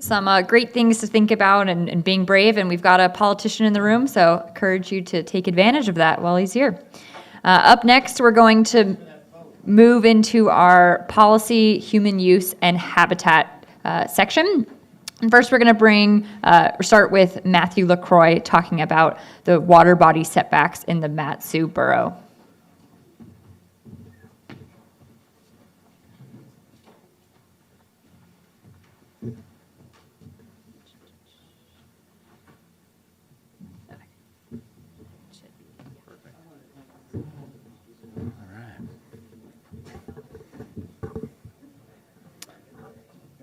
some great things to think about and being brave, and we've got a politician in the room, so encourage you to take advantage of that while he's here. Up next, we're going to move into our policy, human use, and habitat section. And first, we're going to start with Matthew LaCroix talking about the water body setbacks in the Mat-Su Borough.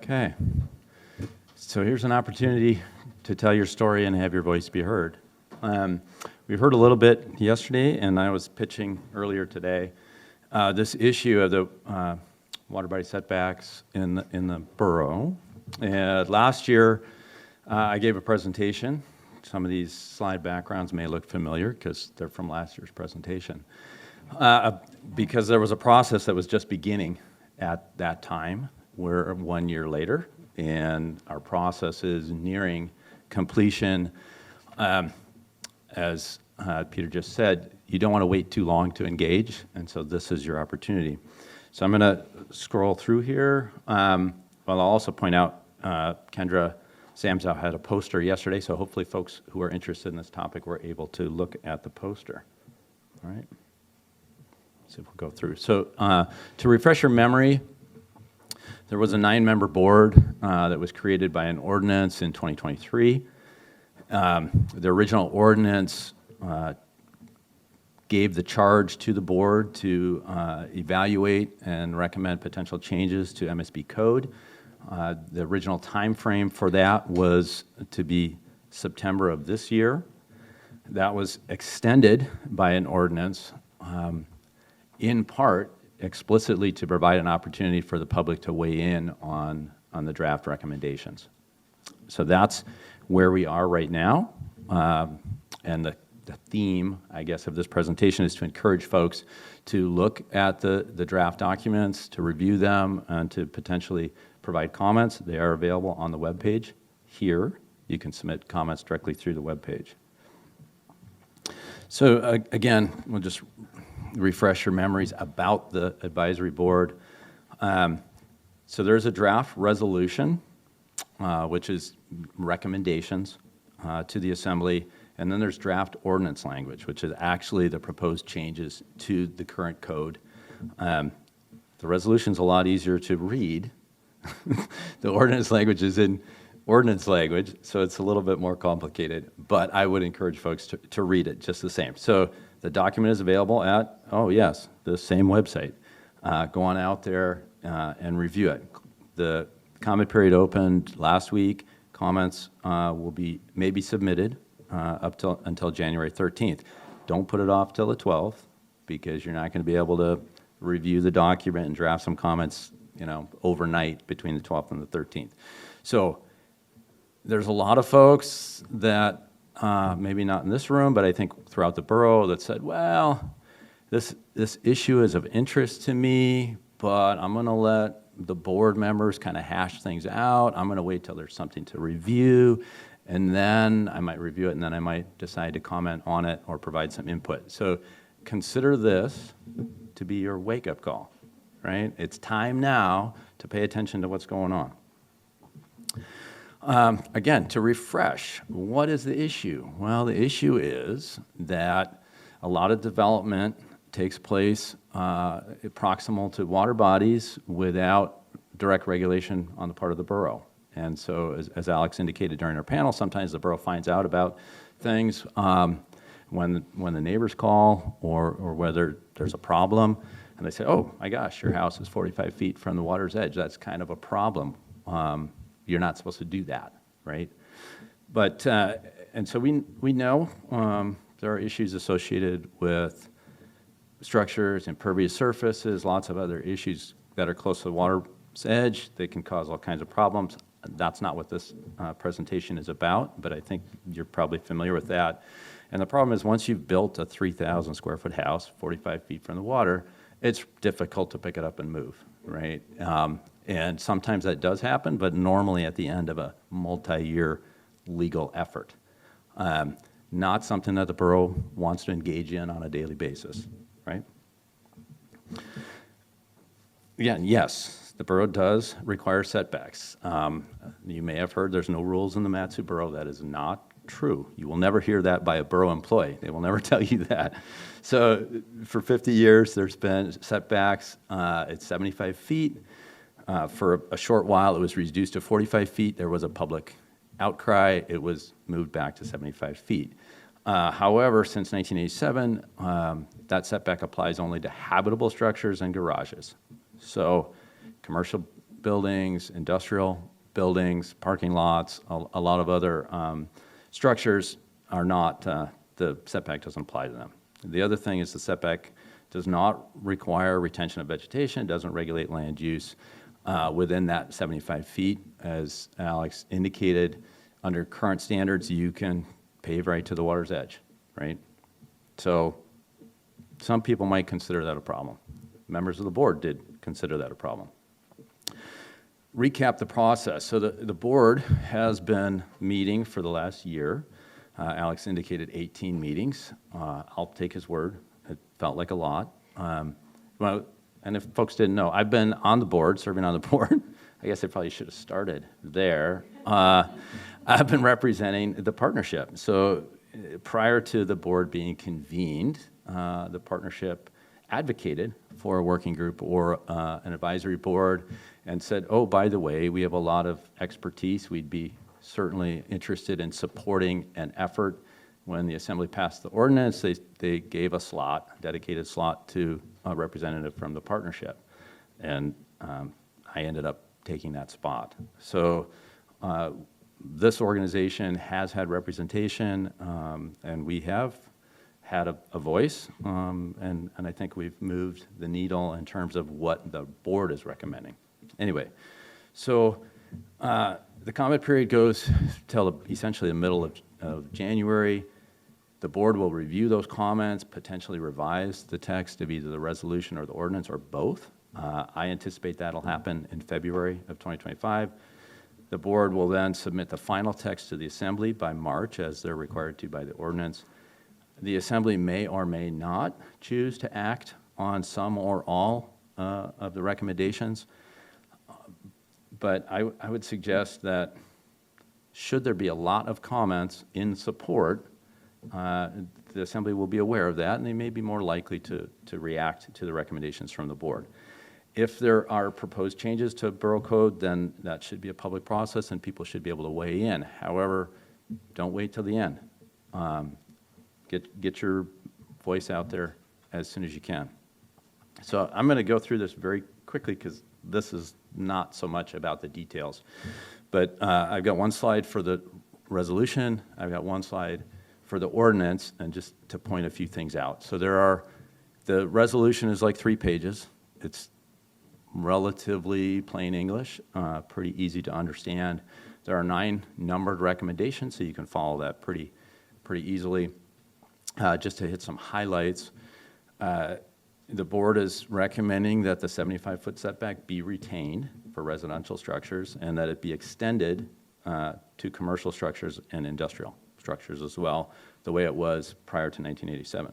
Okay, so here's an opportunity to tell your story and have your voice be heard. We heard a little bit yesterday, and I was pitching earlier today, this issue of the water body setbacks in the borough. And last year, I gave a presentation. Some of these slide backgrounds may look familiar because they're from last year's presentation. Because there was a process that was just beginning at that time. We're 1 year later, and our process is nearing completion. As Peter just said, you don't want to wait too long to engage, and so this is your opportunity. So I'm going to scroll through here. Well, I'll also point out Kendra Samsow had a poster yesterday, so hopefully folks who are interested in this topic were able to look at the poster. All right. See if we'll go through. So to refresh your memory, there was a 9-member board that was created by an ordinance in 2023. The original ordinance gave the charge to the board to evaluate and recommend potential changes to MSB code. The original time frame for that was to be September of this year. That was extended by an ordinance, in part explicitly to provide an opportunity for the public to weigh in on the draft recommendations. So that's where we are right now. And the theme, I guess, of this presentation is to encourage folks to look at the draft documents, to review them, and to potentially provide comments. They are available on the webpage here. You can submit comments directly through the webpage. So again, we'll just refresh your memories about the advisory board. So there's a draft resolution, which is recommendations to the assembly, and then there's draft ordinance language, which is actually the proposed changes to the current code. The resolution's a lot easier to read. The ordinance language is in ordinance language, so it's a little bit more complicated, but I would encourage folks to read it just the same. So the document is available at, oh yes, the same website. Go on out there and review it. The comment period opened last week. Comments may be submitted until January 13th. Don't put it off till the 12th because you're not going to be able to review the document and draft some comments, overnight between the 12th and the 13th. So there's a lot of folks that maybe not in this room, but I think throughout the borough that said, well, this issue is of interest to me, but I'm going to let the board members kind of hash things out. I'm going to wait till there's something to review, and then I might review it, and then I might decide to comment on it or provide some input. So consider this to be your wake-up call, right? It's time now to pay attention to what's going on. Again, to refresh, what is the issue? Well, the issue is that a lot of development takes place proximal to water bodies without direct regulation on the part of the borough. And so, as Alex indicated during our panel, sometimes the borough finds out about things when the neighbors call or whether there's a problem, and they say, oh my gosh, your house is 45 feet from the water's edge. That's kind of a problem. You're not supposed to do that, right? But, and so we know there are issues associated with structures, impervious surfaces, lots of other issues that are close to the water's edge. They can cause all kinds of problems. That's not what this presentation is about, but I think you're probably familiar with that. And the problem is once you've built a 3,000 square foot house, 45 feet from the water, it's difficult to pick it up and move. right? And sometimes that does happen, but normally at the end of a multi-year legal effort. Not something that the borough wants to engage in on a daily basis, right? Again, yes, the borough does require setbacks. You may have heard there's no rules in the Matsu Borough. That is not true. You will never hear that by a borough employee. They will never tell you that. So for 50 years, there's been setbacks. It's 75 feet. For a short while, it was reduced to 45 feet. There was a public outcry. It was moved back to 75 feet. However, since 1987, that setback applies only to habitable structures and garages. So commercial buildings, industrial buildings, parking lots, a lot of other structures are not, the setback doesn't apply to them. The other thing is the setback does not require retention of vegetation, doesn't regulate land use within that 75 feet. As Alex indicated, under current standards, you can pave right to the water's edge, right? So some people might consider that a problem. Members of the board did consider that a problem. Recap the process. So the board has been meeting for the last year. Alex indicated 18 meetings. I'll take his word. It felt like a lot. Well, and if folks didn't know, I've been on the board, serving on the board. I guess I probably should have started there. I've been representing the partnership. So prior to the board being convened, the partnership advocated for a working group or an advisory board and said, oh, by the way, we have a lot of expertise. We'd be certainly interested in supporting an effort. When the assembly passed the ordinance, they gave a slot, a dedicated slot to a representative from the partnership. And I ended up taking that spot. So this organization has had representation, and we have had a voice, and I think we've moved the needle in terms of what the board is recommending. Anyway, so the comment period goes till essentially the middle of January. The board will review those comments, potentially revise the text of either the resolution or the ordinance or both. I anticipate that'll happen in February of 2025. The board will then submit the final text to the assembly by March, as they're required to by the ordinance. The assembly may or may not choose to act on some or all of the recommendations. But I would suggest that should there be a lot of comments in support, the assembly will be aware of that, and they may be more likely to react to the recommendations from the board. If there are proposed changes to Borough Code, then that should be a public process and people should be able to weigh in. However, don't wait till the end. Get your voice out there as soon as you can. So I'm going to go through this very quickly because this is not so much about the details. But I've got one slide for the resolution. I've got one slide for the ordinance, and just to point a few things out. So the resolution is like 3 pages. It's relatively plain English, pretty easy to understand. There are 9 numbered recommendations, so you can follow that pretty easily. Just to hit some highlights, the board is recommending that the 75-foot setback be retained for residential structures and that it be extended to commercial structures and industrial structures as well, the way it was prior to 1987.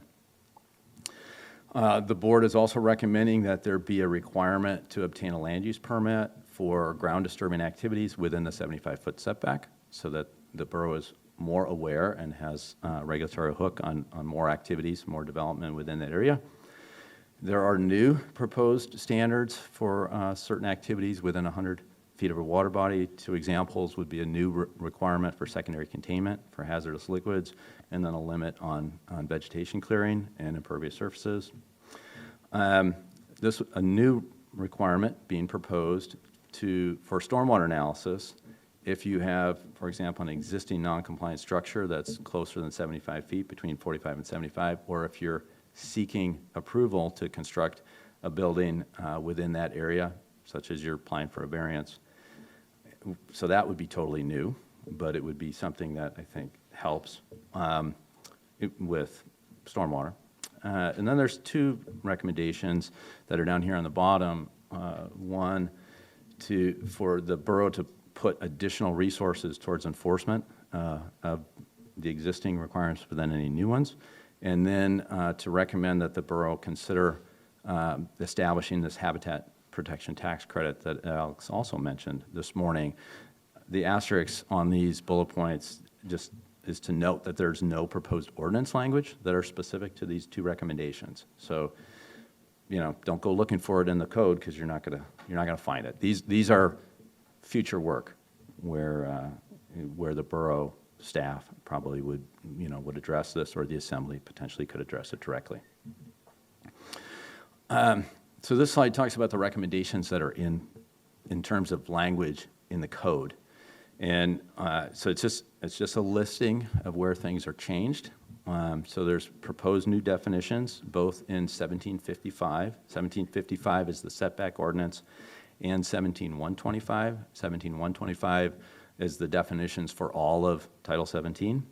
The board is also recommending that there be a requirement to obtain a land use permit for ground disturbing activities within the 75-foot setback so that the borough is more aware and has a regulatory hook on more activities, more development within that area. There are new proposed standards for certain activities within 100 feet of a water body. 2 examples would be a new requirement for secondary containment for hazardous liquids, and then a limit on vegetation clearing and impervious surfaces. A new requirement being proposed for stormwater analysis if you have, for example, an existing non-compliant structure that's closer than 75 feet, between 45 and 75, or if you're seeking approval to construct a building within that area, such as you're applying for a variance. So that would be totally new, but it would be something that I think helps with stormwater. And then there's 2 recommendations that are down here on the bottom One, for the borough to put additional resources towards enforcement of the existing requirements, but then any new ones. And then to recommend that the borough consider establishing this habitat protection tax credit that Alex also mentioned this morning. The asterisk on these bullet points just is to note that there's no proposed ordinance language that are specific to these two recommendations. So, don't go looking for it in the code because you're not gonna find it. These are future work where the borough staff probably would address this, or the assembly potentially could address it directly. So this slide talks about the recommendations that are in terms of language in the code. And so it's just a listing of where things are changed. So there's proposed new definitions, both in 1755. 1755 is the setback ordinance, and 17125. 17125 is the definitions for all of Title 17.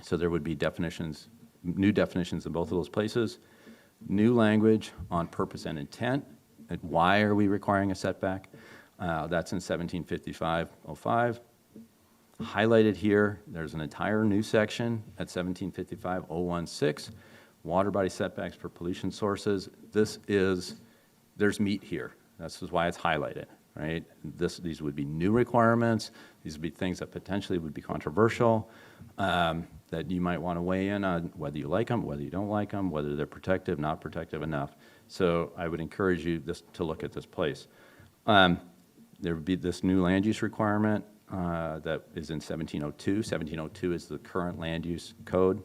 So there would be new definitions in both of those places. New language on purpose and intent, and why are we requiring a setback? That's in 1755-05. Highlighted here, there's an entire new section at 1755-016, water body setbacks for pollution sources. There's meat here. This is why it's highlighted, right? These would be new requirements. These would be things that potentially would be controversial, that you might want to weigh in on, whether you like them, whether you don't like them, whether they're protective, not protective enough. So I would encourage you to look at this place. There would be this new land use requirement that is in 1702. 1702 is the current land use code.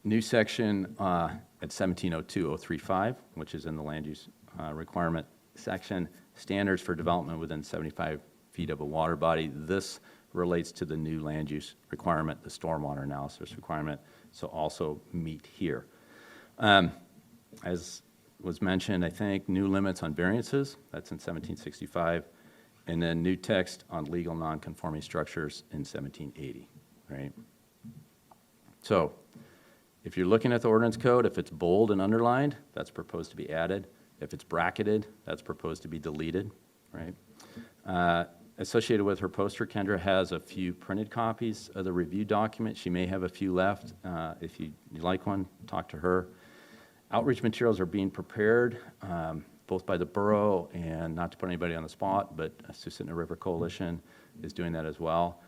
New section at 1702-035, which is in the land use requirement section, standards for development within 75 feet of a water body. This relates to the new land use requirement, the stormwater analysis requirement, so also meet here. As was mentioned, I think, new limits on variances, that's in 1765, and then new text on legal non-conforming structures in 1780, right? So if you're looking at the ordinance code, if it's bold and underlined, that's proposed to be added. If it's bracketed, that's proposed to be deleted, right? Associated with her poster, Kendra has a few printed copies of the review document. She may have a few left. If you like one, talk to her. Outreach materials are being prepared, both by the borough and, not to put anybody on the spot, but Susitna River Coalition is doing that as well.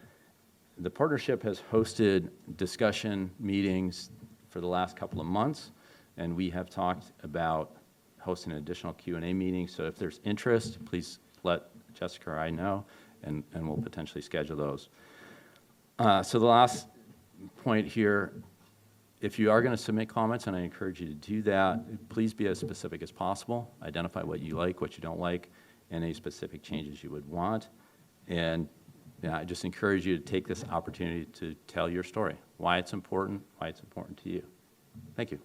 The partnership has hosted discussion meetings for the last couple of months, and we have talked about hosting an additional Q&A meeting. So if there's interest, please let Jessica or I know, and we'll potentially schedule those. So the last point here, if you are going to submit comments, and I encourage you to do that, please be as specific as possible. Identify what you like, what you don't like, and any specific changes you would want. And I just encourage you to take this opportunity to tell your story, why it's important to you. Thank you.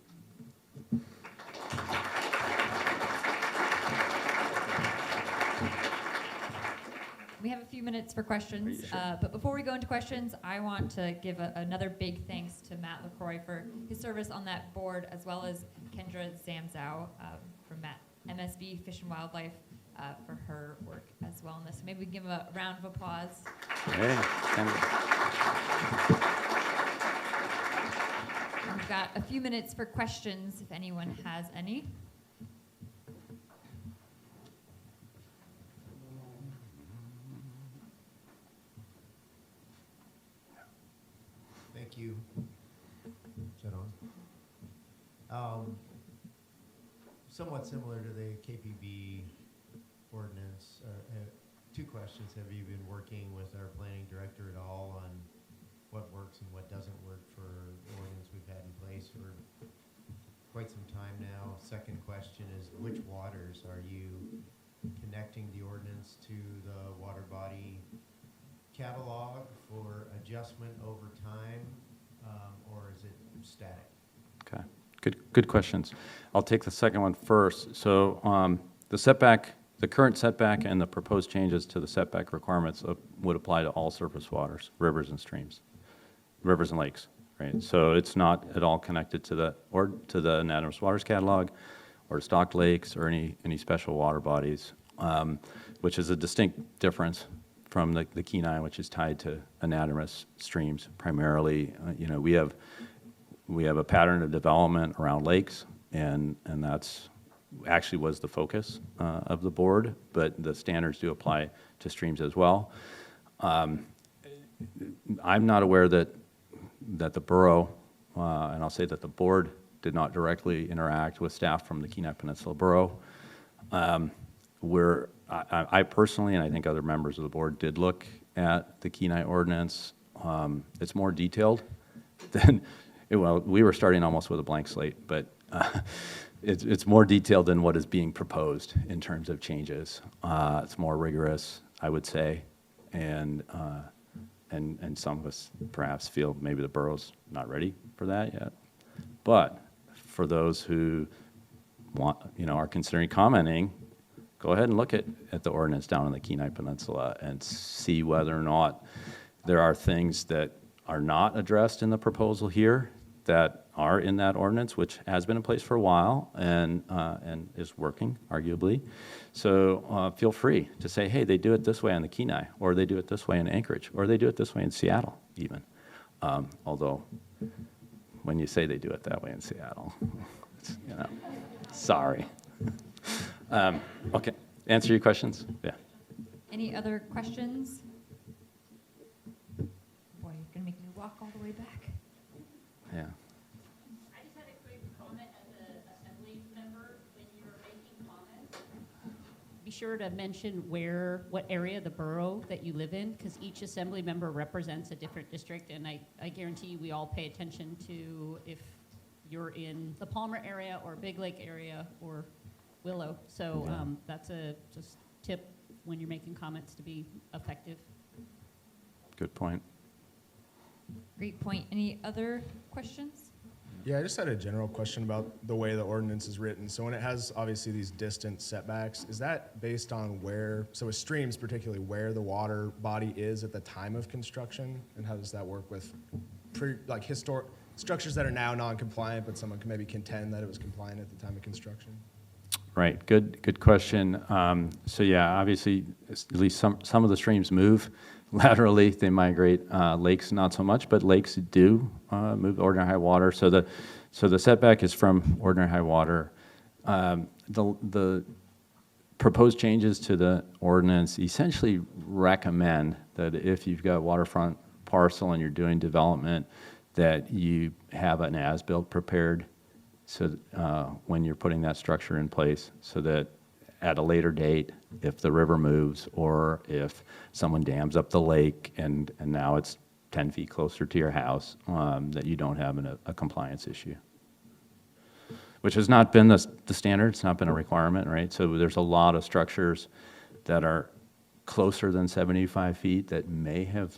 We have a few minutes for questions, but before we go into questions, I want to give another big thanks to Matt LaCroix for his service on that board, as well as Kendra Zamzow from MSB Fish and Wildlife for her work as well in this. Maybe we can give a round of applause. Hey, We've got a few minutes for questions if anyone has any. Thank you. Is that on? Somewhat similar to the KPB ordinance, two questions. Have you been working with our planning director at all on what works and what doesn't work for the ordinance we've had in place for quite some time now? Second question is, which waters are you connecting the ordinance to the water body catalog for adjustment over time, or is it static? Okay, good questions. I'll take the second one first. So the current setback and the proposed changes to the setback requirements would apply to all surface waters, rivers and streams, rivers and lakes, right? So it's not at all connected to the unanimous waters catalog or stocked lakes or any special water bodies, which is a distinct difference from the Kenai, which is tied to anadromous streams primarily. We have a pattern of development around lakes, and that's actually was the focus of the board, but the standards do apply to streams as well. I'm not aware that the borough, and I'll say that the board did not directly interact with staff from the Kenai Peninsula Borough. I personally, and I think other members of the board, did look at the Kenai ordinance. It's more detailed than, well, we were starting almost with a blank slate, but it's more detailed than what is being proposed in terms of changes. It's more rigorous, I would say, and some of us perhaps feel maybe the borough's not ready for that yet. But for those who want, are considering commenting, go ahead and look at the ordinance down in the Kenai Peninsula and see whether or not there are things that are not addressed in the proposal here that are in that ordinance, which has been in place for a while and is working, arguably. So feel free to say, hey, they do it this way on the Kenai, or they do it this way in Anchorage, or they do it this way in Seattle, even. Although, when you say they do it that way in Seattle, sorry. Okay, answer your questions? Yeah. Any other questions? Boy, you're going to make me walk all the way back. Yeah. I just had a quick comment as an assembly member. When you were making comments, be sure to mention what area of the borough that you live in, because each assembly member represents a different district, and I guarantee you we all pay attention to if you're in the Palmer area or Big Lake area or Willow. So that's a just tip when you're making comments to be effective. Good point. Great point. Any other questions? Yeah, I just had a general question about the way the ordinance is written. So when it has obviously these distant setbacks, is that based on so with streams particularly, where the water body is at the time of construction? And how does that work with historic structures that are now non-compliant, but someone can maybe contend that it was compliant at the time of construction? Right, good question. So yeah, obviously, at least some of the streams move laterally. They migrate. Lakes not so much, but lakes do move ordinary high water. So the setback is from ordinary high water. The proposed changes to the ordinance essentially recommend that if you've got a waterfront parcel and you're doing development, that you have an as-built prepared. So when you're putting that structure in place, so that at a later date, if the river moves or if someone dams up the lake and now it's 10 feet closer to your house, that you don't have a compliance issue, which has not been the standard. It's not been a requirement, right? So there's a lot of structures that are closer than 75 feet that may have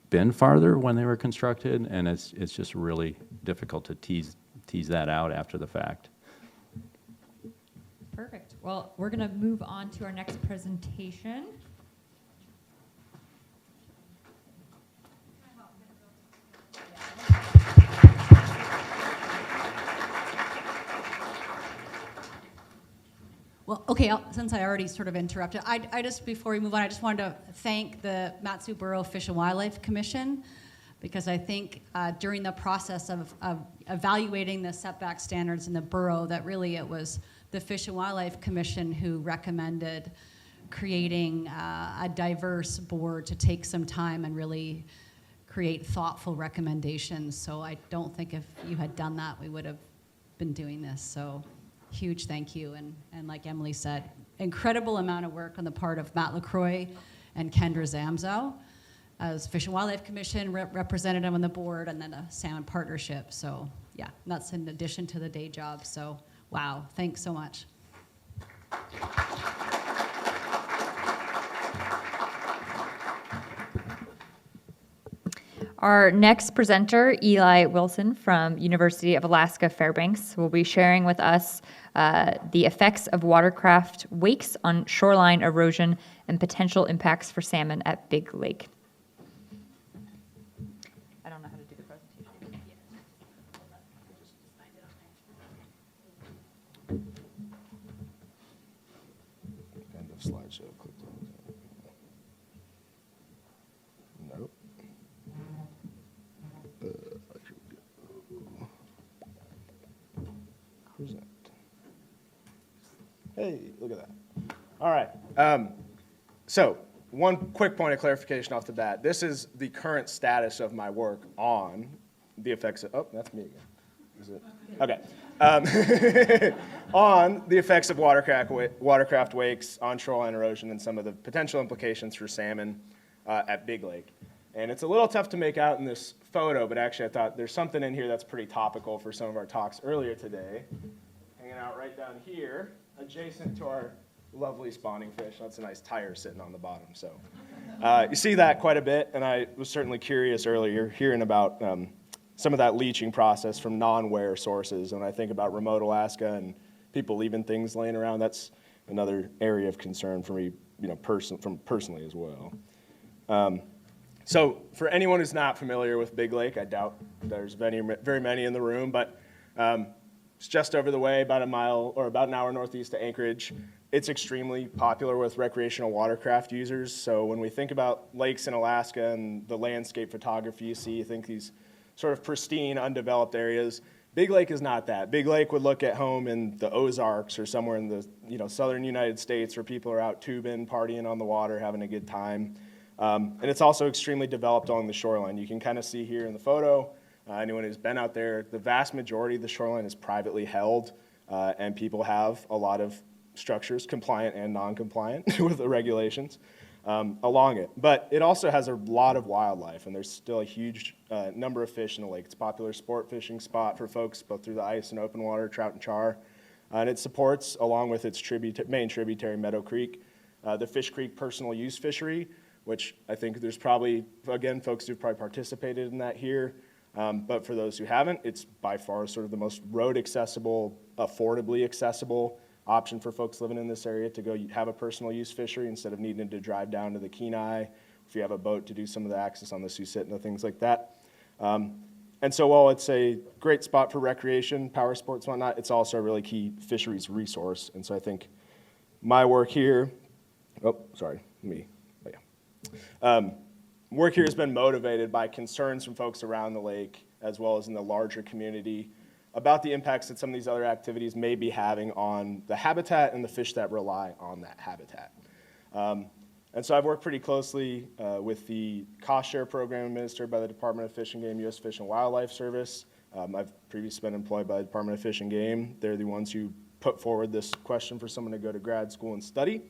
been farther when they were constructed, and it's just really difficult to tease that out after the fact. Perfect. Well, we're going to move on to our next presentation. Well, okay, since I already sort of interrupted, I just, before we move on, I just wanted to thank the Matsu Borough Fish and Wildlife Commission, because I think during the process of evaluating the setback standards in the borough, that really it was the Fish and Wildlife Commission who recommended creating a diverse board to take some time and really create thoughtful recommendations. So I don't think if you had done that, we would have been doing this. So huge thank you. And like Emily said, incredible amount of work on the part of Matt LaCroix and Kendra Zamzow as Fish and Wildlife Commission representative on the board, and then a salmon partnership. So yeah, that's in addition to the day job. So wow, thanks so much. Our next presenter, Eli Wilson from University of Alaska Fairbanks, will be sharing with us the effects of watercraft wakes on shoreline erosion and potential impacts for salmon at Big Lake. I don't know how to do the presentation. slideshow. Click nope. Here we go. Present. Hey, look at that. All right. So one quick point of clarification off the bat. This is the current status of my work on the effects of, oh, that's me again. Is it? Okay. On the effects of watercraft wakes on shoreline erosion and some of the potential implications for salmon at Big Lake. And it's a little tough to make out in this photo, but actually I thought there's something in here that's pretty topical for some of our talks earlier today. Hanging out right down here, adjacent to our lovely spawning fish. That's a nice tire sitting on the bottom. So you see that quite a bit, and I was certainly curious earlier hearing about some of that leaching process from non-wear sources. And I think about remote Alaska and people leaving things laying around. That's another area of concern for me, personally as well. So for anyone who's not familiar with Big Lake, I doubt there's very many in the room, but it's just over the way, about a mile or about an hour northeast of Anchorage. It's extremely popular with recreational watercraft users. So when we think about lakes in Alaska and the landscape photography you see, you think these sort of pristine, undeveloped areas. Big Lake is not that. Big Lake would look at home in the Ozarks or somewhere in the southern United States where people are out tubing, partying on the water, having a good time. And it's also extremely developed along the shoreline. You can kind of see here in the photo, anyone who's been out there, the vast majority of the shoreline is privately held, and people have a lot of structures, compliant and non-compliant with the regulations, along it. But it also has a lot of wildlife, and there's still a huge number of fish in the lake. It's a popular sport fishing spot for folks, both through the ice and open water, trout and char. And it supports, along with its main tributary, Meadow Creek, the Fish Creek personal use fishery, which I think there's probably, again, folks who've probably participated in that here. But for those who haven't, it's by far sort of the most road accessible, affordably accessible option for folks living in this area to go have a personal use fishery instead of needing to drive down to the Kenai, if you have a boat to do some of the access on the Susitna, things like that. And so while it's a great spot for recreation, power sports, whatnot, it's also a really key fisheries resource. And so I think my work here, work here has been motivated by concerns from folks around the lake, as well as in the larger community, about the impacts that some of these other activities may be having on the habitat and the fish that rely on that habitat. And so I've worked pretty closely with the cost share program administered by the Department of Fish and Game, U.S. Fish and Wildlife Service. I've previously been employed by the Department of Fish and Game. They're the ones who put forward this question for someone to go to grad school and study.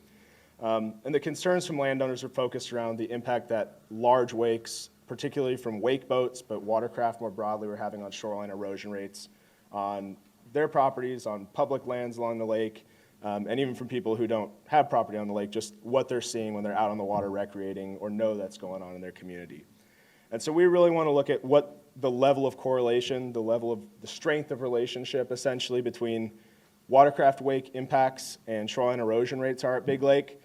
And the concerns from landowners are focused around the impact that large wakes, particularly from wake boats, but watercraft more broadly, were having on shoreline erosion rates on their properties, on public lands along the lake, and even from people who don't have property on the lake, just what they're seeing when they're out on the water recreating or know that's going on in their community. And so we really want to look at what the level of correlation, the level of the strength of relationship essentially between watercraft wake impacts and shoreline erosion rates are at Big Lake.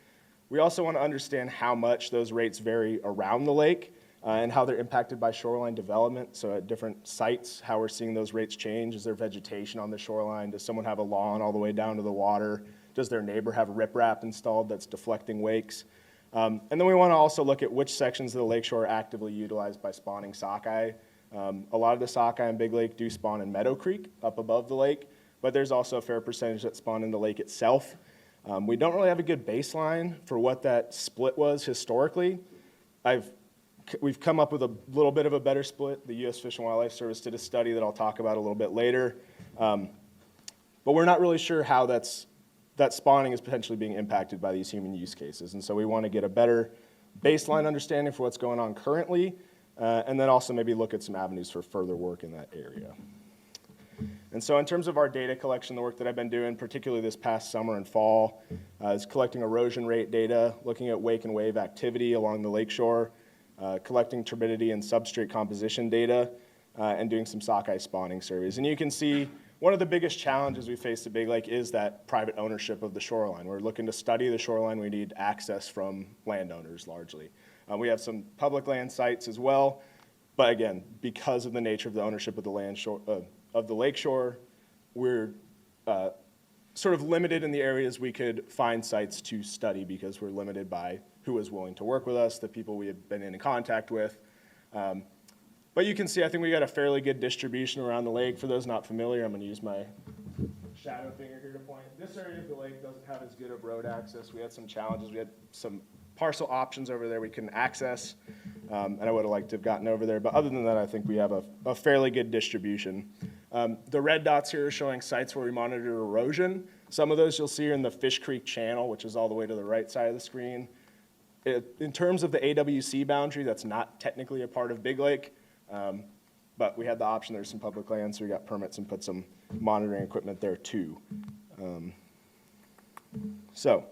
We also want to understand how much those rates vary around the lake and how they're impacted by shoreline development. So at different sites, how we're seeing those rates change. Is there vegetation on the shoreline? Does someone have a lawn all the way down to the water? Does their neighbor have riprap installed that's deflecting wakes? And then we want to also look at which sections of the lakeshore are actively utilized by spawning sockeye. A lot of the sockeye in Big Lake do spawn in Meadow Creek up above the lake, but there's also a fair percentage that spawn in the lake itself. We don't really have a good baseline for what that split was historically. We've come up with a little bit of a better split. The U.S. Fish and Wildlife Service did a study that I'll talk about a little bit later. But we're not really sure how that spawning is potentially being impacted by these human use cases. And so we want to get a better baseline understanding for what's going on currently, and then also maybe look at some avenues for further work in that area. And so in terms of our data collection, the work that I've been doing, particularly this past summer and fall, is collecting erosion rate data, looking at wake and wave activity along the lakeshore, collecting turbidity and substrate composition data, and doing some sockeye spawning surveys. And you can see one of the biggest challenges we face at Big Lake is that private ownership of the shoreline. We're looking to study the shoreline. We need access from landowners largely. We have some public land sites as well, but again, because of the nature of the ownership of the lakeshore, we're sort of limited in the areas we could find sites to study because we're limited by who was willing to work with us, the people we had been in contact with. But you can see, I think we got a fairly good distribution around the lake. For those not familiar, I'm going to use my shadow finger here to point. This area of the lake doesn't have as good of road access. We had some challenges. We had some parcel options over there we couldn't access, and I would have liked to have gotten over there. But other than that, I think we have a fairly good distribution. The red dots here are showing sites where we monitored erosion. Some of those you'll see are in the Fish Creek Channel, which is all the way to the right side of the screen. In terms of the AWC boundary, that's not technically a part of Big Lake, but we had the option. There's some public land, so we got permits and put some monitoring equipment there too. So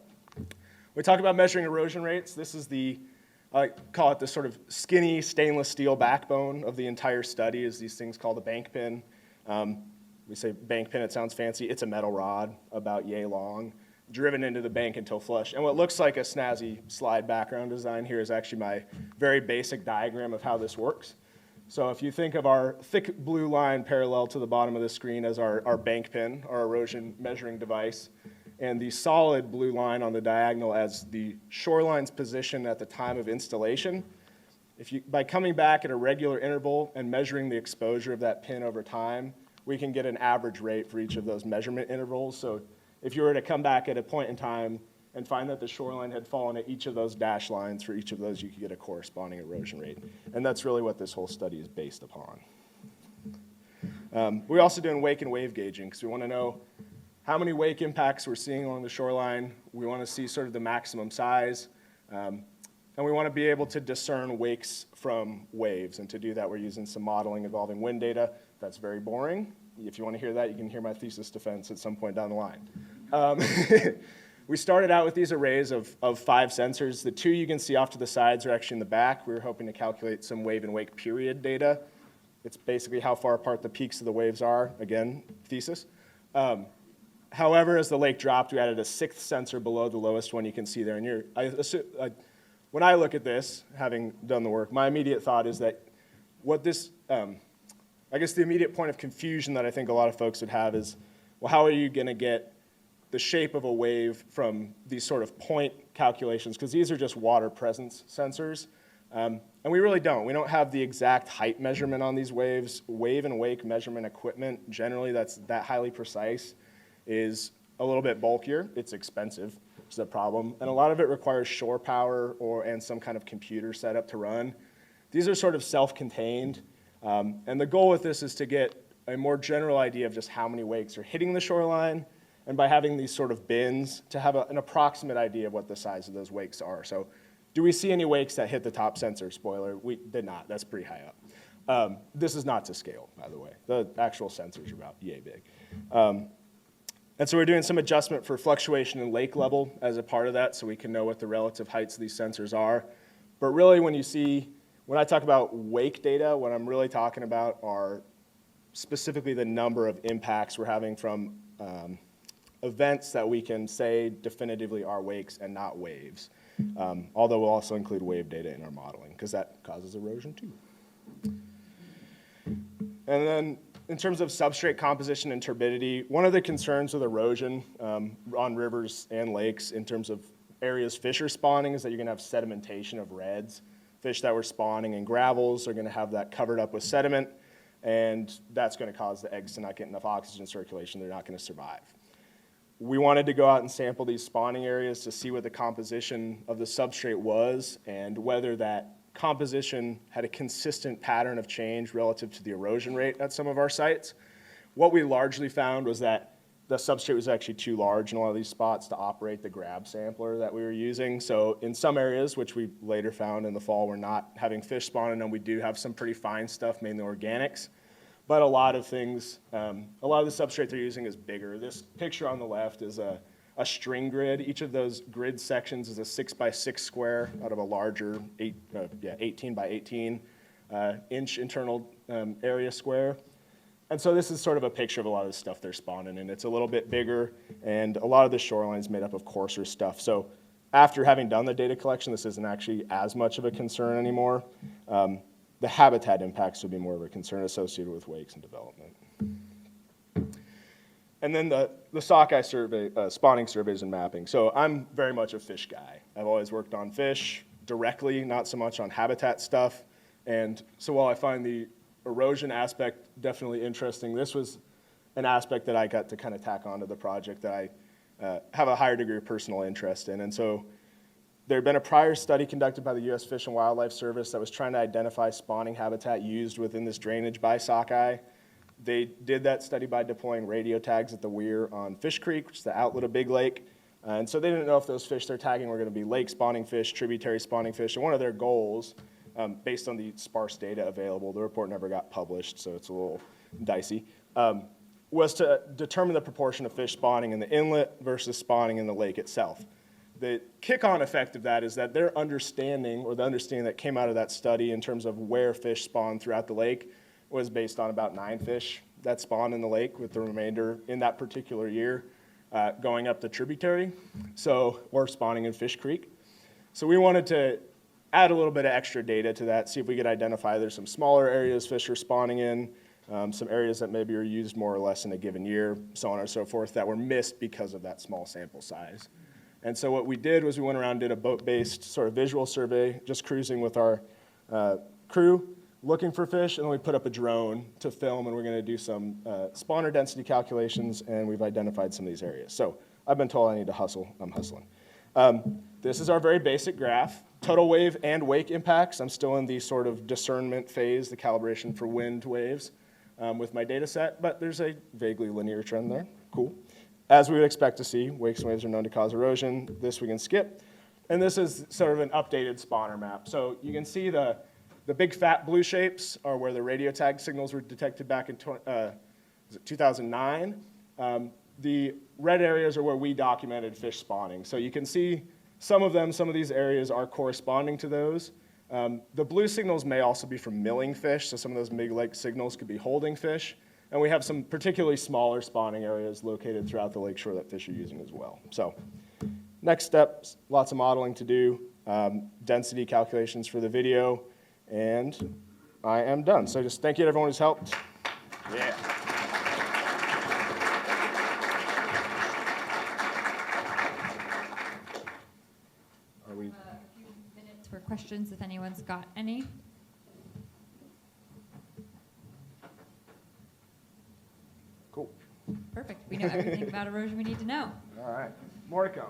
we talk about measuring erosion rates. This is I call it the sort of skinny stainless steel backbone of the entire study, is these things called a bank pin. We say bank pin, it sounds fancy. It's a metal rod about yay long, driven into the bank until flush. And what looks like a snazzy slide background design here is actually my very basic diagram of how this works. So if you think of our thick blue line parallel to the bottom of the screen as our bank pin, our erosion measuring device, and the solid blue line on the diagonal as the shoreline's position at the time of installation, by coming back at a regular interval and measuring the exposure of that pin over time, we can get an average rate for each of those measurement intervals. So if you were to come back at a point in time and find that the shoreline had fallen at each of those dash lines, for each of those you could get a corresponding erosion rate. And that's really what this whole study is based upon. We're also doing wake and wave gauging because we want to know how many wake impacts we're seeing along the shoreline. We want to see sort of the maximum size. And we want to be able to discern wakes from waves. And to do that, we're using some modeling involving wind data. That's very boring. If you want to hear that, you can hear my thesis defense at some point down the line. We started out with these arrays of 5 sensors. The 2 you can see off to the sides are actually in the back. We were hoping to calculate some wave and wake period data. It's basically how far apart the peaks of the waves are. Again, thesis. However, as the lake dropped, we added a 6th sensor below the lowest one you can see there. And when I look at this, having done the work, my immediate thought is that I guess the immediate point of confusion that I think a lot of folks would have is, well, how are you going to get the shape of a wave from these sort of point calculations? Because these are just water presence sensors. And we really don't. We don't have the exact height measurement on these waves. Wave and wake measurement equipment, generally that's that highly precise, is a little bit bulkier. It's expensive, which is a problem. And a lot of it requires shore power and some kind of computer setup to run. These are sort of self-contained. And the goal with this is to get a more general idea of just how many wakes are hitting the shoreline, and by having these sort of bins, to have an approximate idea of what the size of those wakes are. So do we see any wakes that hit the top sensor? Spoiler, we did not. That's pretty high up. This is not to scale, by the way. The actual sensors are about yay big. And so we're doing some adjustment for fluctuation in lake level as a part of that, so we can know what the relative heights of these sensors are. But really, when I talk about wake data, what I'm really talking about are specifically the number of impacts we're having from events that we can say definitively are wakes and not waves. Although we'll also include wave data in our modeling, because that causes erosion too. And then in terms of substrate composition and turbidity, one of the concerns with erosion on rivers and lakes in terms of areas fish are spawning is that you're going to have sedimentation of redds. Fish that were spawning in gravels are going to have that covered up with sediment, and that's going to cause the eggs to not get enough oxygen circulation. They're not going to survive. We wanted to go out and sample these spawning areas to see what the composition of the substrate was and whether that composition had a consistent pattern of change relative to the erosion rate at some of our sites. What we largely found was that the substrate was actually too large in a lot of these spots to operate the grab sampler that we were using. So in some areas, which we later found in the fall, we're not having fish spawn in them. We do have some pretty fine stuff, mainly organics. But a lot of things, a lot of the substrate they're using is bigger. This picture on the left is a string grid. Each of those grid sections is a 6x6 square out of a larger 18 by 18 inch internal area square. And so this is sort of a picture of a lot of the stuff they're spawning in. It's a little bit bigger, and a lot of the shoreline's made up of coarser stuff. So after having done the data collection, this isn't actually as much of a concern anymore. The habitat impacts would be more of a concern associated with wakes and development. And then the sockeye survey, spawning surveys and mapping. So I'm very much a fish guy. I've always worked on fish directly, not so much on habitat stuff. And so while I find the erosion aspect definitely interesting, this was an aspect that I got to kind of tack onto the project that I have a higher degree of personal interest in. And so there had been a prior study conducted by the U.S. Fish and Wildlife Service that was trying to identify spawning habitat used within this drainage by sockeye. They did that study by deploying radio tags at the weir on Fish Creek, which is the outlet of Big Lake. And so they didn't know if those fish they're tagging were going to be lake spawning fish, tributary spawning fish. And one of their goals, based on the sparse data available, the report never got published, so it's a little dicey, was to determine the proportion of fish spawning in the inlet versus spawning in the lake itself. The kick-on effect of that is that their understanding, or the understanding that came out of that study in terms of where fish spawn throughout the lake, was based on about 9 fish that spawned in the lake, with the remainder in that particular year going up the tributary, or spawning in Fish Creek. So we wanted to add a little bit of extra data to that, see if we could identify there's some smaller areas fish are spawning in, some areas that maybe are used more or less in a given year, so on and so forth, that were missed because of that small sample size. And so what we did was we went around and did a boat-based sort of visual survey, just cruising with our crew, looking for fish, and then we put up a drone to film, and we're going to do some spawner density calculations, and we've identified some of these areas. So I've been told I need to hustle. I'm hustling. This is our very basic graph. Total wave and wake impacts. I'm still in the sort of discernment phase, the calibration for wind waves with my data set, but there's a vaguely linear trend there. Cool. As we would expect to see, wakes and waves are known to cause erosion. This we can skip. And this is sort of an updated spawner map. So you can see the big fat blue shapes are where the radio tag signals were detected back in 2009. The red areas are where we documented fish spawning. So you can see some of these areas are corresponding to those. The blue signals may also be from milling fish, so some of those big lake signals could be holding fish. And we have some particularly smaller spawning areas located throughout the lakeshore that fish are using as well. So next steps, lots of modeling to do, density calculations for the video, and I am done. So just thank you to everyone who's helped. Yeah. Are we? A few minutes for questions if anyone's got any. Cool. Perfect. We know everything about erosion we need to know. All right. More to come.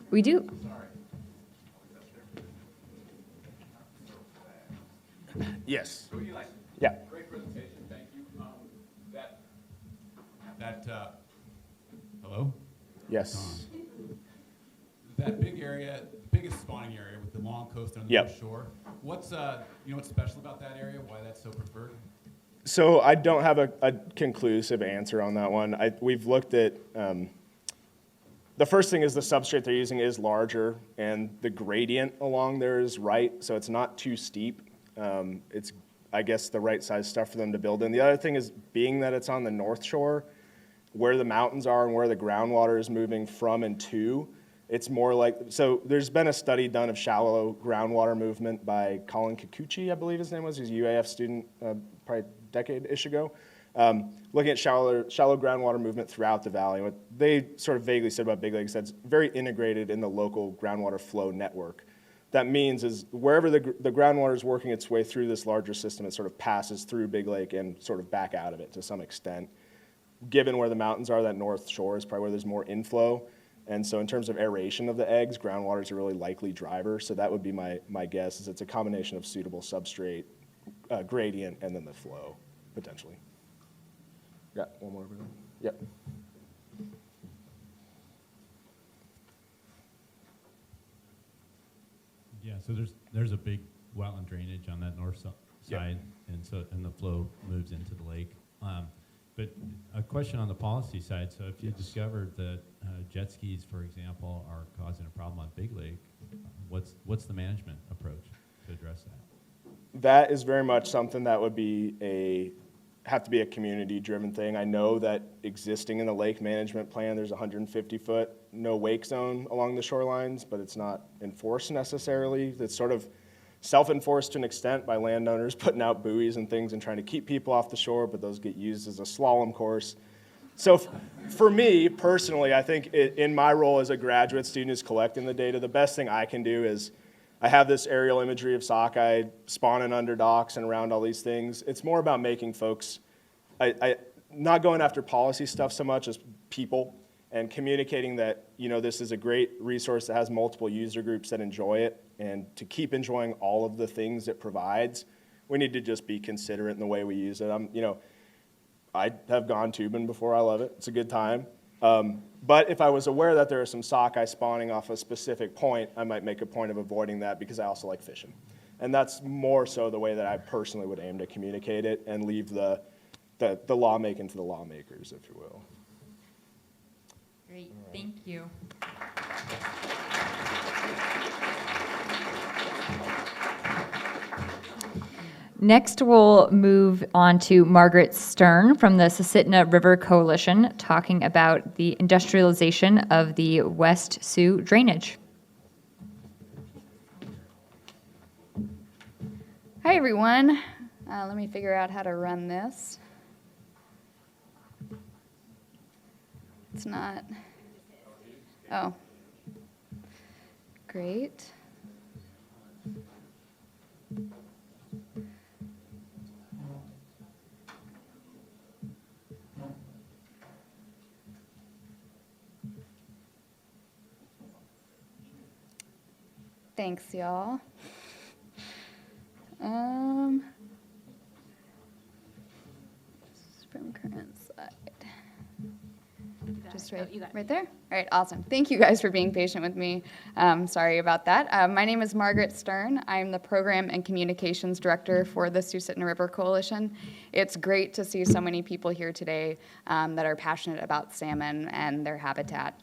We do. Yes. So Eli, Yeah. great presentation, thank you. Hello? Yes. That big area, the biggest spawning area with the long coast on the Yep. North Shore. What's, what's special about that area? Why that's so preferred? So I don't have a conclusive answer on that one. We've looked at, the first thing is the substrate they're using is larger, and the gradient along there is right, so it's not too steep. It's, I guess, the right size stuff for them to build in. The other thing is, being that it's on the North Shore, where the mountains are and where the groundwater is moving from and to, it's more like, so there's been a study done of shallow groundwater movement by Colin Kikuchi, I believe his name was. He's a UAF student, probably a decade-ish ago, looking at shallow groundwater movement throughout the valley. What they sort of vaguely said about Big Lake is that's very integrated in the local groundwater flow network. That means is wherever the groundwater is working its way through this larger system, it sort of passes through Big Lake and sort of back out of it to some extent. Given where the mountains are, that North Shore is probably where there's more inflow. And so in terms of aeration of the eggs, groundwater is a really likely driver. So that would be my guess, is it's a combination of suitable substrate, gradient, and then the flow, potentially. Yeah, one more over there. Yep. Yeah, so there's a big wetland drainage on that north side, and the flow moves into the lake. But a question on the policy side, so if you discovered that jet skis, for example, are causing a problem on Big Lake, what's the management approach to address that? That is very much something that would be have to be a community-driven thing. I know that existing in the lake management plan, there's a 150-foot no wake zone along the shorelines, but it's not enforced necessarily. That's sort of self-enforced to an extent by landowners putting out buoys and things and trying to keep people off the shore, but those get used as a slalom course. So for me, personally, I think in my role as a graduate student who's collecting the data, the best thing I can do is, I have this aerial imagery of sockeye spawning under docks and around all these things. It's more about making folks, not going after policy stuff so much as people, and communicating that, this is a great resource that has multiple user groups that enjoy it, and to keep enjoying all of the things it provides, we need to just be considerate in the way we use it. I have gone tubing before. I love it. It's a good time. But if I was aware that there are some sockeye spawning off a specific point, I might make a point of avoiding that because I also like fishing. And that's more so the way that I personally would aim to communicate it and leave the lawmaking to the lawmakers, if you will. Great, thank you. Next, we'll move on to Margaret Stern from the Susitna River Coalition, talking about the industrialization of the West Sioux drainage. Hi, everyone. Let me figure out how to run this. It's not. Oh. Great. Thanks, y'all. From current side. Just right there? All right, awesome. Thank you guys for being patient with me. Sorry about that. My name is Margaret Stern. I'm the Program and Communications Director for the Susitna River Coalition. It's great to see so many people here today that are passionate about salmon and their habitat.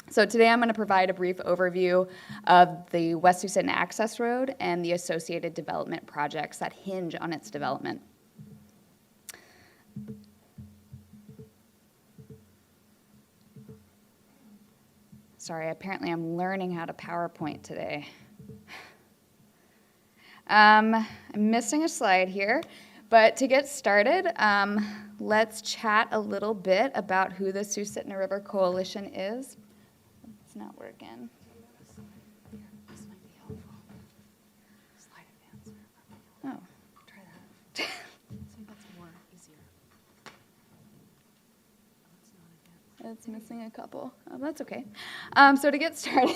So today I'm going to provide a brief overview of the West Susitna Access Road and the associated development projects that hinge on its development. Sorry, apparently I'm learning how to PowerPoint today. I'm missing a slide here, but to get started, let's chat a little bit about who the Susitna River Coalition is. It's not working. This might be helpful. Slide advance. Oh, try that. I think that's more easier. It's missing a couple. Oh, that's okay. So to get started,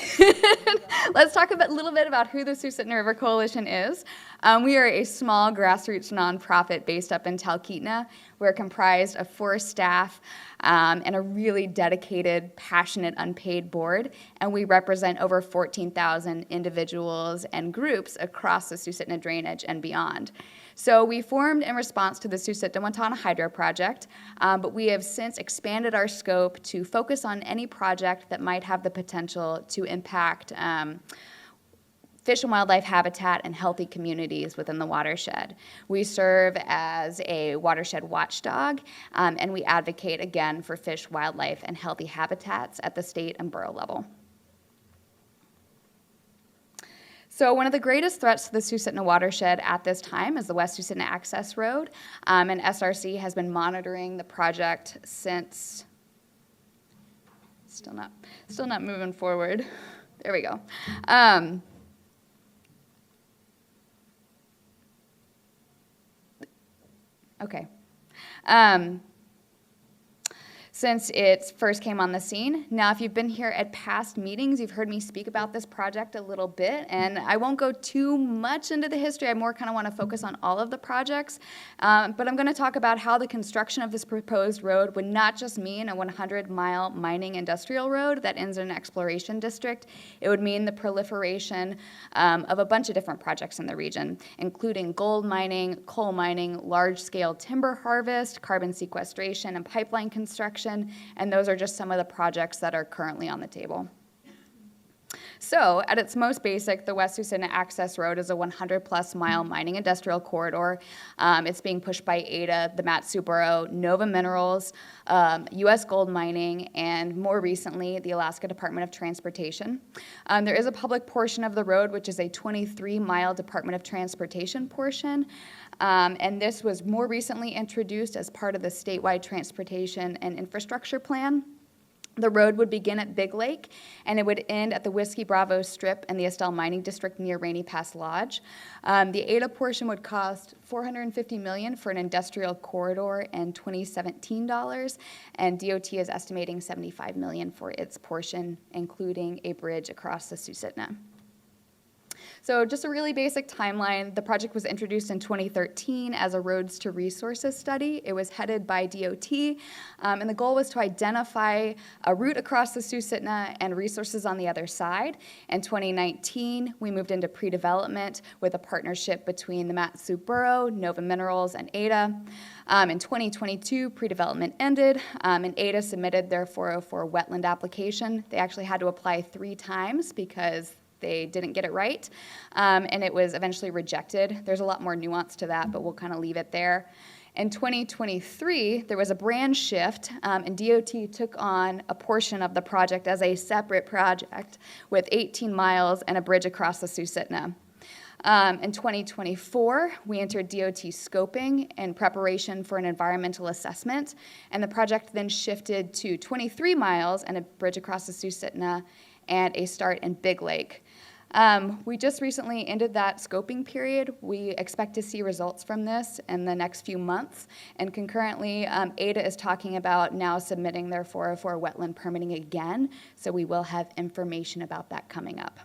let's talk a little bit about who the Susitna River Coalition is. We are a small grassroots nonprofit based up in Talkeetna. We're comprised of 4 staff and a really dedicated, passionate, unpaid board, and we represent over 14,000 individuals and groups across the Susitna drainage and beyond. So we formed in response to the Susitna-Wantana Hydro Project, but we have since expanded our scope to focus on any project that might have the potential to impact fish and wildlife habitat and healthy communities within the watershed. We serve as a watershed watchdog, and we advocate, again, for fish, wildlife, and healthy habitats at the state and borough level. So one of the greatest threats to the Susitna watershed at this time is the West Susitna Access Road, and SRC has been monitoring the project since, still not moving forward. There we go. Okay. Since it first came on the scene. Now, if you've been here at past meetings, you've heard me speak about this project a little bit, and I won't go too much into the history. I more kind of want to focus on all of the projects, but I'm going to talk about how the construction of this proposed road would not just mean a 100-mile mining industrial road that ends in an exploration district. It would mean the proliferation of a bunch of different projects in the region, including gold mining, coal mining, large-scale timber harvest, carbon sequestration, and pipeline construction. And those are just some of the projects that are currently on the table. So at its most basic, the West Susitna Access Road is a 100-plus mile mining industrial corridor. It's being pushed by ADA, the Mat-Su Borough, Nova Minerals, U.S. Gold Mining, and more recently, the Alaska Department of Transportation. There is a public portion of the road, which is a 23-mile Department of Transportation portion. And this was more recently introduced as part of the statewide transportation and infrastructure plan. The road would begin at Big Lake, and it would end at the Whiskey Bravo Strip and the Estelle Mining District near Rainy Pass Lodge. The ADA portion would cost $450 million for an industrial corridor in 2017 dollars, and DOT is estimating $75 million for its portion, including a bridge across the Susitna. So just a really basic timeline. The project was introduced in 2013 as a roads to resources study. It was headed by DOT, and the goal was to identify a route across the Susitna and resources on the other side. In 2019, we moved into pre-development with a partnership between the Mat-Su Borough, Nova Minerals, and ADA. In 2022, pre-development ended, and ADA submitted their 404 wetland application. They actually had to apply 3 times because they didn't get it right, and it was eventually rejected. There's a lot more nuance to that, but we'll kind of leave it there. In 2023, there was a brand shift, and DOT took on a portion of the project as a separate project with 18 miles and a bridge across the Susitna. In 2024, we entered DOT scoping in preparation for an environmental assessment, and the project then shifted to 23 miles and a bridge across the Susitna and a start in Big Lake. We just recently ended that scoping period. We expect to see results from this in the next few months, and concurrently, ADA is talking about now submitting their 404 wetland permitting again, so we will have information about that coming up.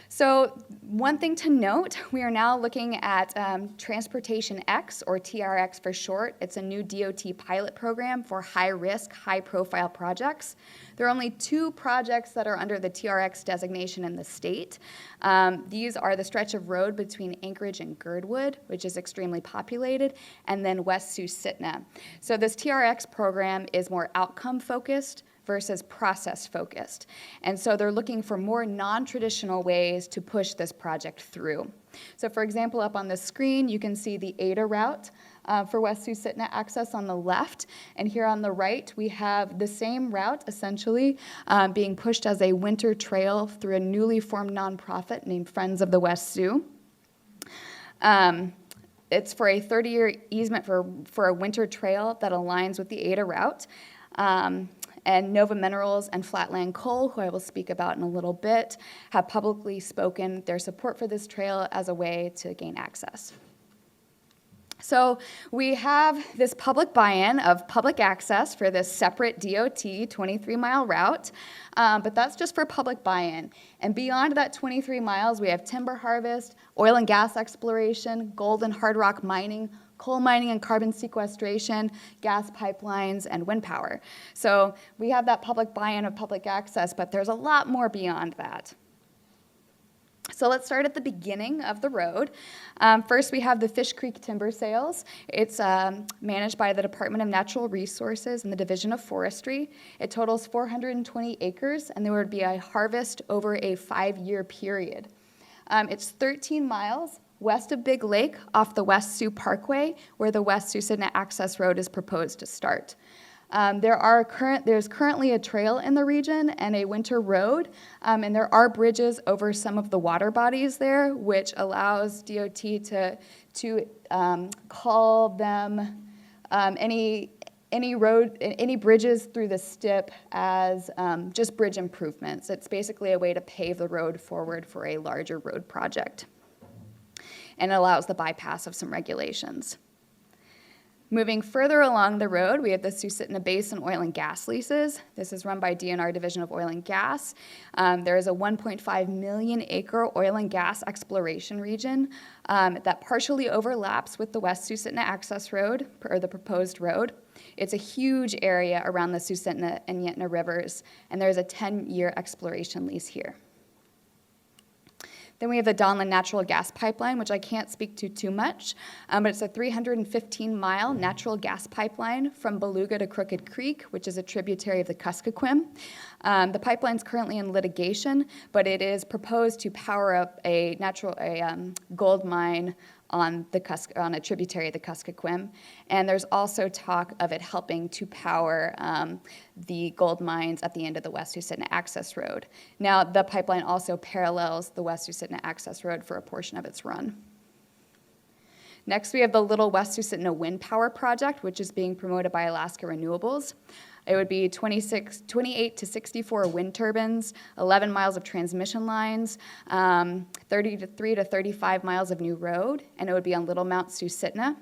So one thing to note, we are now looking at Transportation X, or TRX for short. It's a new DOT pilot program for high-risk, high-profile projects. There are only 2 projects that are under the TRX designation in the state. These are the stretch of road between Anchorage and Girdwood, which is extremely populated, and then West Susitna. So this TRX program is more outcome-focused versus process-focused. And so they're looking for more non-traditional ways to push this project through. So for example, up on the screen, you can see the ADA route for West Susitna access on the left. And here on the right, we have the same route, essentially, being pushed as a winter trail through a newly formed nonprofit named Friends of the West Sioux. It's for a 30-year easement for a winter trail that aligns with the ADA route. And Nova Minerals and Flatland Coal, who I will speak about in a little bit, have publicly spoken their support for this trail as a way to gain access. So we have this public buy-in of public access for this separate DOT 23-mile route, but that's just for public buy-in. And beyond that 23 miles, we have timber harvest, oil and gas exploration, gold and hard rock mining, coal mining and carbon sequestration, gas pipelines, and wind power. So we have that public buy-in of public access, but there's a lot more beyond that. So let's start at the beginning of the road. First, we have the Fish Creek timber sales. It's managed by the Department of Natural Resources and the Division of Forestry. It totals 420 acres, and there would be a harvest over a 5-year period. It's 13 miles west of Big Lake off the West Sioux Parkway, where the West Susitna Access Road is proposed to start. There's currently a trail in the region and a winter road, and there are bridges over some of the water bodies there, which allows DOT to call them any bridges through the STIP as just bridge improvements. It's basically a way to pave the road forward for a larger road project, and it allows the bypass of some regulations. Moving further along the road, we have the Susitna Basin Oil and Gas leases. This is run by DNR Division of Oil and Gas. There is a 1.5 million acre oil and gas exploration region that partially overlaps with the West Susitna Access Road, or the proposed road. It's a huge area around the Susitna and Yentna rivers, and there's a 10-year exploration lease here. Then we have the Donlin Natural Gas Pipeline, which I can't speak to too much, but it's a 315-mile natural gas pipeline from Beluga to Crooked Creek, which is a tributary of the Kuskokwim. The pipeline's currently in litigation, but it is proposed to power up a gold mine on a tributary of the Kuskokwim. And there's also talk of it helping to power the gold mines at the end of the West Susitna Access Road. Now, the pipeline also parallels the West Susitna Access Road for a portion of its run. Next, we have the Little West Susitna Wind Power Project, which is being promoted by Alaska Renewables. It would be 28 to 64 wind turbines, 11 miles of transmission lines, 33 to 35 miles of new road, and it would be on Little Mount Susitna.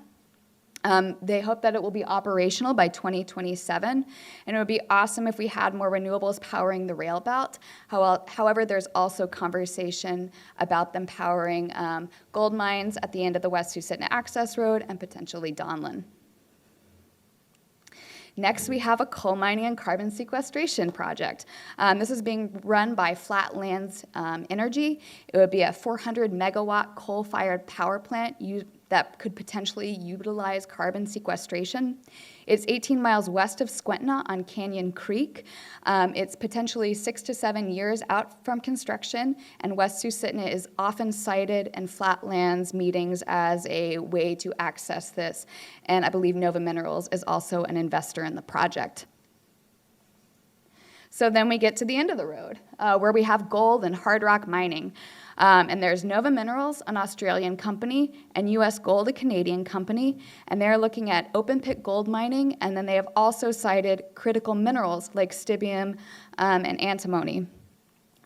They hope that it will be operational by 2027, and it would be awesome if we had more renewables powering the rail belt. However, there's also conversation about them powering gold mines at the end of the West Susitna Access Road and potentially Donlin. Next, we have a coal mining and carbon sequestration project. This is being run by Flatlands Energy. It would be a 400 megawatt coal-fired power plant that could potentially utilize carbon sequestration. It's 18 miles west of Squentna on Canyon Creek. It's potentially 6 to 7 years out from construction, and West Susitna is often cited in Flatlands meetings as a way to access this. And I believe Nova Minerals is also an investor in the project. So then we get to the end of the road, where we have gold and hard rock mining. And there's Nova Minerals, an Australian company, and US Gold, a Canadian company, and they're looking at open pit gold mining, and then they have also cited critical minerals like stibium and antimony.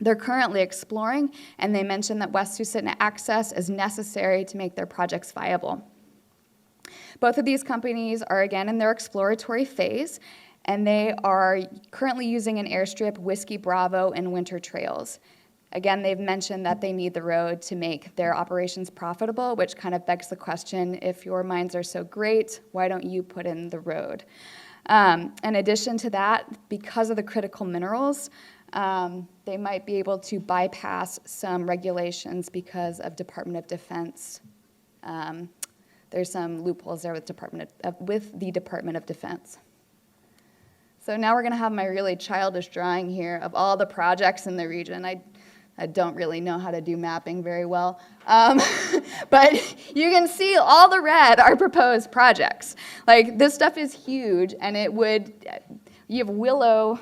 They're currently exploring, and they mentioned that West Susitna access is necessary to make their projects viable. Both of these companies are again in their exploratory phase, and they are currently using an airstrip, Whiskey Bravo, and winter trails. Again, they've mentioned that they need the road to make their operations profitable, which kind of begs the question, if your mines are so great, why don't you put in the road? In addition to that, because of the critical minerals, they might be able to bypass some regulations because of Department of Defense. There's some loopholes there with the Department of Defense. So now we're going to have my really childish drawing here of all the projects in the region. I don't really know how to do mapping very well. But you can see all the red are proposed projects. Like, this stuff is huge, and you have Willow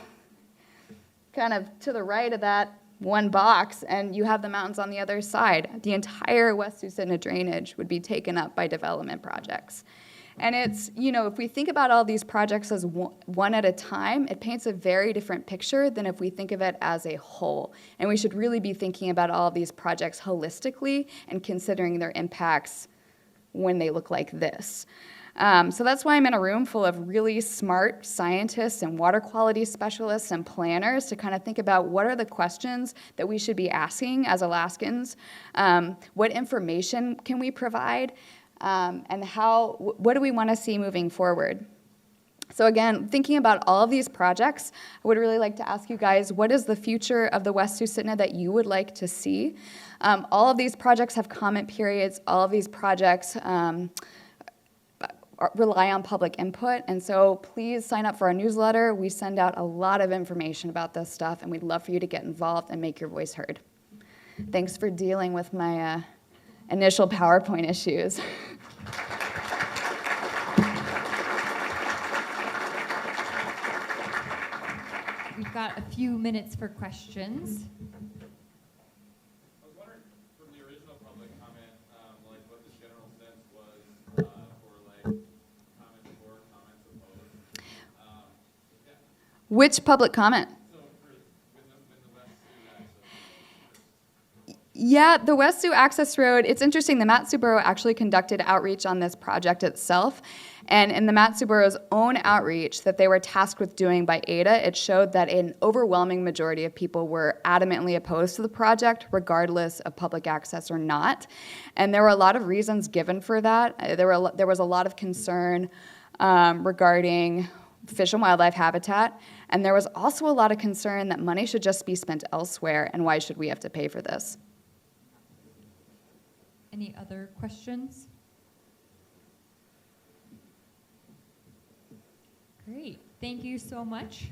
kind of to the right of that one box, and you have the mountains on the other side. The entire West Susitna drainage would be taken up by development projects. And it's, if we think about all these projects as one at a time, it paints a very different picture than if we think of it as a whole. And we should really be thinking about all of these projects holistically and considering their impacts when they look like this. So that's why I'm in a room full of really smart scientists and water quality specialists and planners to kind of think about what are the questions that we should be asking as Alaskans, what information can we provide, and what do we want to see moving forward? So again, thinking about all of these projects, I would really like to ask you guys, what is the future of the West Susitna that you would like to see? All of these projects have comment periods. All of these projects rely on public input, and so please sign up for our newsletter. We send out a lot of information about this stuff, and we'd love for you to get involved and make your voice heard. Thanks for dealing with my initial PowerPoint issues. We've got a few minutes for questions. I was wondering from the original public comment, what the general sense was for comments for, comments opposed. Yeah. Which public comment? So when the West Sioux access. Yeah, the West Sioux Access Road, it's interesting. The Mat-Su Borough actually conducted outreach on this project itself. And in the Mat-Su Borough's own outreach that they were tasked with doing by ADA, it showed that an overwhelming majority of people were adamantly opposed to the project, regardless of public access or not. And there were a lot of reasons given for that. There was a lot of concern regarding fish and wildlife habitat. And there was also a lot of concern that money should just be spent elsewhere, and why should we have to pay for this? Any other questions? Great. Thank you so much.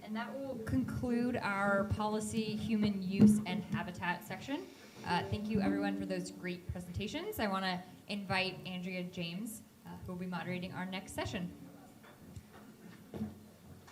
And that will conclude our policy, human use, and habitat section. Thank you, everyone, for those great presentations. I want to invite Andrea James, who will be moderating our next session.